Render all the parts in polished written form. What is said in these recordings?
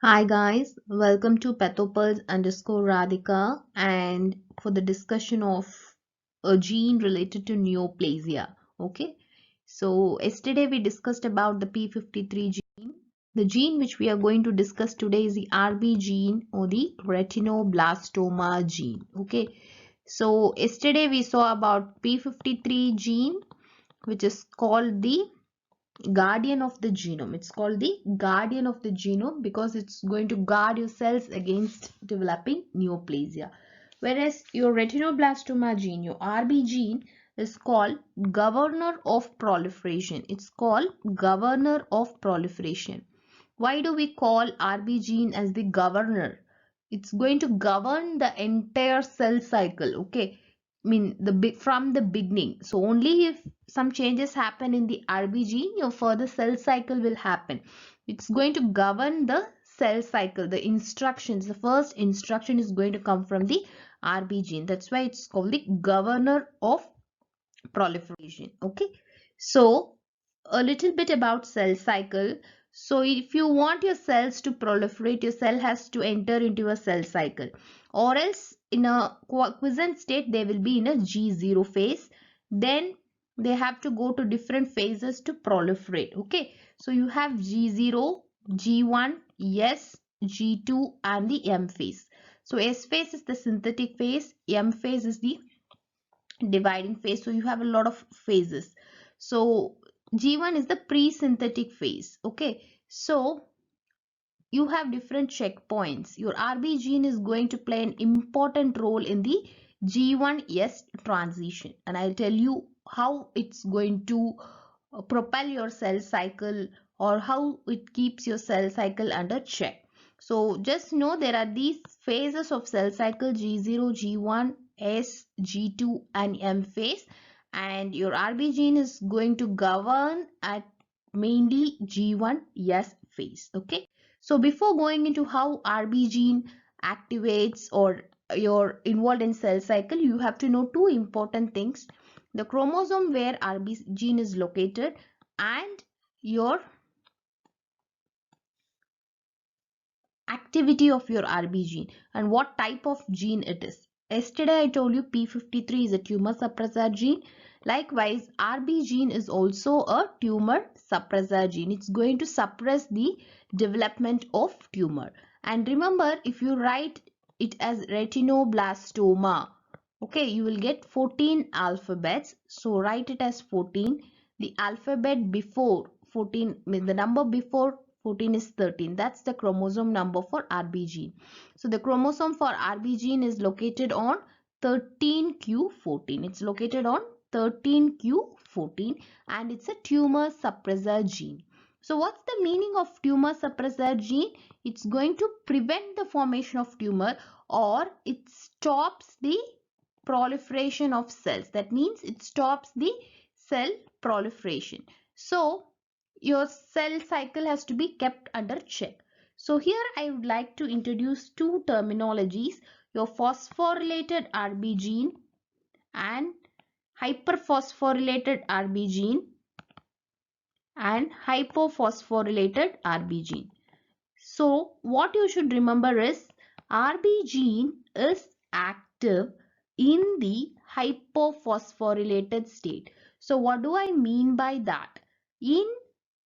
Hi guys, welcome to Pathopulse_Radhika and for the discussion of a gene related to neoplasia. Okay, so yesterday we discussed about the P53 gene. The gene which we are going to discuss today is the RB gene or the retinoblastoma gene. Okay, so yesterday we saw about P53 gene, which is called the guardian of the genome. It's called the guardian of the genome because it's going to guard your cells against developing neoplasia. Whereas your retinoblastoma gene, your RB gene, is called governor of proliferation. It's called governor of proliferation. Why do we call RB gene as the governor? It's going to govern the entire cell cycle. Okay, from the beginning. So only if some changes happen in the RB gene, your further cell cycle will happen. It's going to govern the cell cycle. The instructions, the first instruction is going to come from the RB gene. That's why it's called the governor of proliferation. Okay, so a little bit about cell cycle. So if you want your cells to proliferate, your cell has to enter into a cell cycle, or else in a quiescent state they will be in a G0 phase. Then they have to go to different phases to proliferate. Okay, so you have G0, G1, S, G2 and the M phase. So S phase is the synthetic phase, M phase is the dividing phase. So you have a lot of phases. So G1 is the pre-synthetic phase. Okay, so you have different checkpoints. Your RB gene is going to play an important role in the G1S transition, and I'll tell you how it's going to propel your cell cycle or how it keeps your cell cycle under check. So just know there are these phases of cell cycle: G0, G1, S, G2 and M phase, and your RB gene is going to govern at mainly G1S phase. Okay, so before going into how RB gene activates or you're involved in cell cycle, you have to know two important things: the chromosome where RB gene is located and your activity of your RB gene and what type of gene it is. Yesterday I told you P53 is a tumor suppressor gene. Likewise, RB gene is also a tumor suppressor gene. It's going to suppress the development of tumor. And remember, if you write it as retinoblastoma, okay, you will get 14 alphabets. So write it as 14. The alphabet before 14, the number before 14 is 13. That's the chromosome number for RB gene. So the chromosome for RB gene is located on 13q14. It's located on 13q14 and it's a tumor suppressor gene. So what's the meaning of tumor suppressor gene? It's going to prevent the formation of tumor, or it stops the proliferation of cells. That means it stops the cell proliferation. So your cell cycle has to be kept under check. So here I would like to introduce two terminologies: your phosphorylated RB gene and hyperphosphorylated RB gene and hypophosphorylated RB gene. So what you should remember is RB gene is active in the hypophosphorylated state. So what do I mean by that? In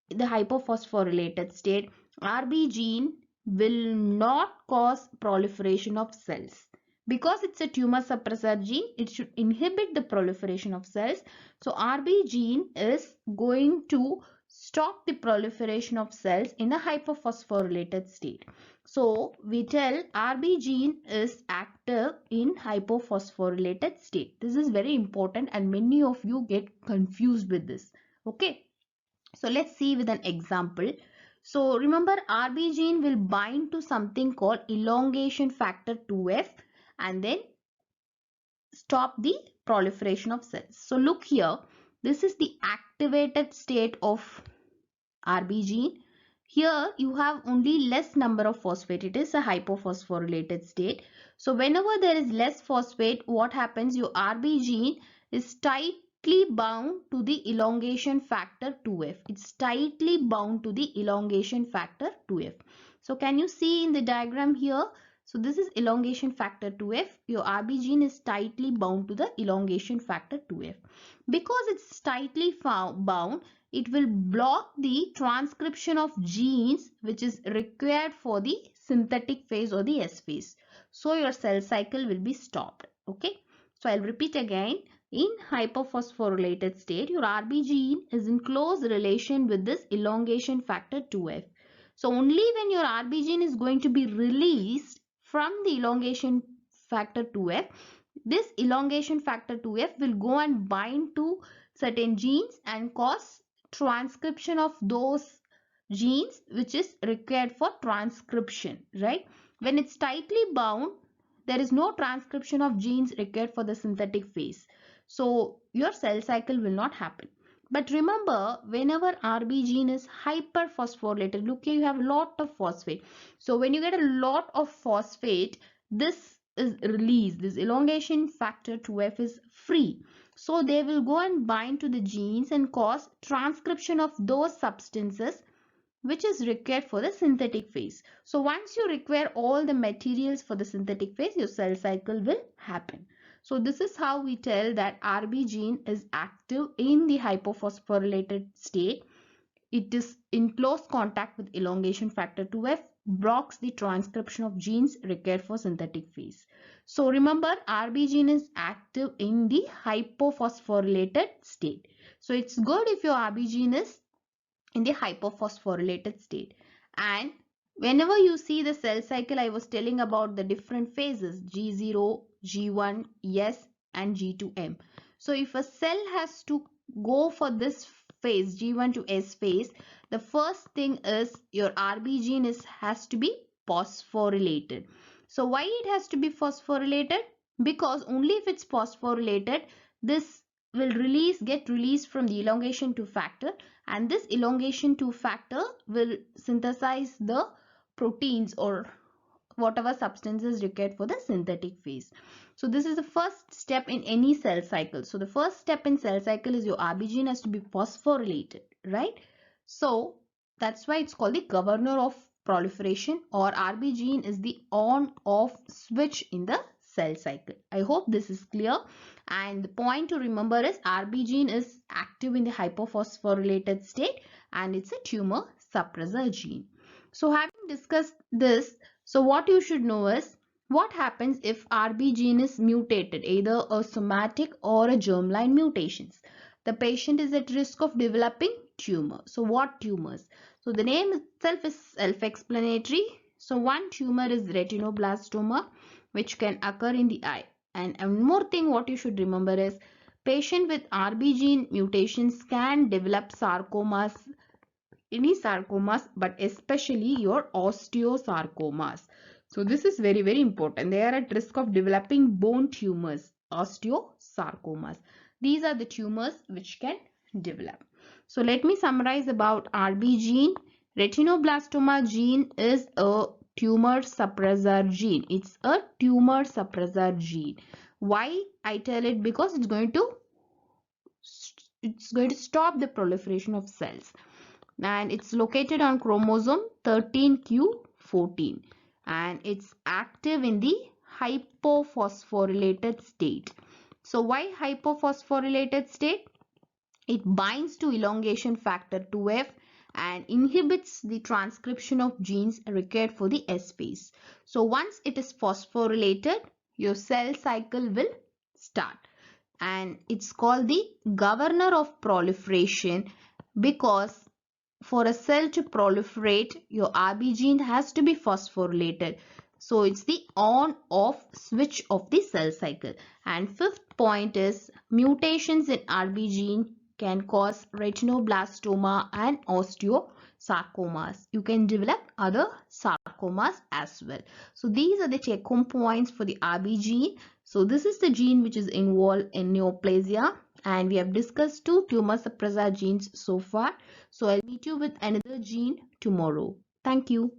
the hypophosphorylated state, RB gene will not cause proliferation of cells. Because it's a tumor suppressor gene, it should inhibit the proliferation of cells. So RB gene is going to stop the proliferation of cells in a hypophosphorylated state. So we tell RB gene is active in hypophosphorylated state. This is very important and many of you get confused with this. Okay. So let's see with an example. So remember, RB gene will bind to something called elongation factor 2F and then stop the proliferation of cells. So look here, this is the activated state of RB gene. Here you have only less number of phosphate. It is a hypophosphorylated state. So whenever there is less phosphate, what happens? Your RB gene is tightly bound to the elongation factor 2F. It's tightly bound to the elongation factor 2F. So can you see in the diagram here? So this is elongation factor 2F. Your RB gene is tightly bound to the elongation factor 2F. Because it's tightly bound, it will block the transcription of genes which is required for the synthetic phase or the S phase. So your cell cycle will be stopped. Okay. So I'll repeat again. In hypophosphorylated state, your RB gene is in close relation with this elongation factor 2F. So only when your RB gene is going to be released from the elongation factor 2F, this elongation factor 2F will go and bind to certain genes and cause transcription of those genes which is required for transcription, right? When it's tightly bound, there is no transcription of genes required for the synthetic phase. So your cell cycle will not happen. But remember, whenever RB gene is hyperphosphorylated, look here, you have a lot of phosphate. So when you get a lot of phosphate, this is released. This elongation factor 2F is free. So they will go and bind to the genes and cause transcription of those substances which is required for the synthetic phase. So once you require all the materials for the synthetic phase, your cell cycle will happen. So this is how we tell that RB gene is active in the hypophosphorylated state. It is in close contact with elongation factor 2F, blocks the transcription of genes required for synthetic phase. So remember, RB gene is active in the hypophosphorylated state. So it's good if your RB gene is in the hypophosphorylated state. And whenever you see the cell cycle, I was telling about the different phases G0, G1, S and G2M. So if a cell has to go for this phase G1 to S phase, the first thing is your RB gene has to be phosphorylated. So why it has to be phosphorylated? Because only if it's phosphorylated, this will get released from the elongation 2 factor, and this elongation 2 factor will synthesize the proteins or whatever substances required for the synthetic phase. So this is the first step in any cell cycle. So the first step in cell cycle is your RB gene has to be phosphorylated, right? So that's why it's called the governor of proliferation, or RB gene is the on-off switch in the cell cycle. I hope this is clear. And the point to remember is RB gene is active in the hypophosphorylated state and it's a tumor suppressor gene. So having discussed this, so what you should know is what happens if RB gene is mutated, either a somatic or a germline mutations. The patient is at risk of developing tumor. So what tumors? So the name itself is self-explanatory. So one tumor is retinoblastoma, which can occur in the eye. And one more thing what you should remember is patient with RB gene mutations can develop sarcomas, any sarcomas, but especially your osteosarcomas. So this is very, very important. They are at risk of developing bone tumors, osteosarcomas. These are the tumors which can develop. So let me summarize about RB gene. Retinoblastoma gene is a tumor suppressor gene. It's a tumor suppressor gene. Why I tell it? Because it's going to stop the proliferation of cells, and it's located on chromosome 13q14, and it's active in the hypophosphorylated state. So why hypophosphorylated state? It binds to elongation factor 2F and inhibits the transcription of genes required for the S phase. So once it is phosphorylated, your cell cycle will start, and it's called the governor of proliferation, because for a cell to proliferate, your RB gene has to be phosphorylated. So it's the on-off switch of the cell cycle. And fifth point is mutations in RB gene can cause retinoblastoma and osteosarcomas. You can develop other sarcomas as well. So these are the take-home points for the RB gene. So this is the gene which is involved in neoplasia, and we have discussed 2 tumor suppressor genes so far. So I'll meet you with another gene tomorrow. Thank you.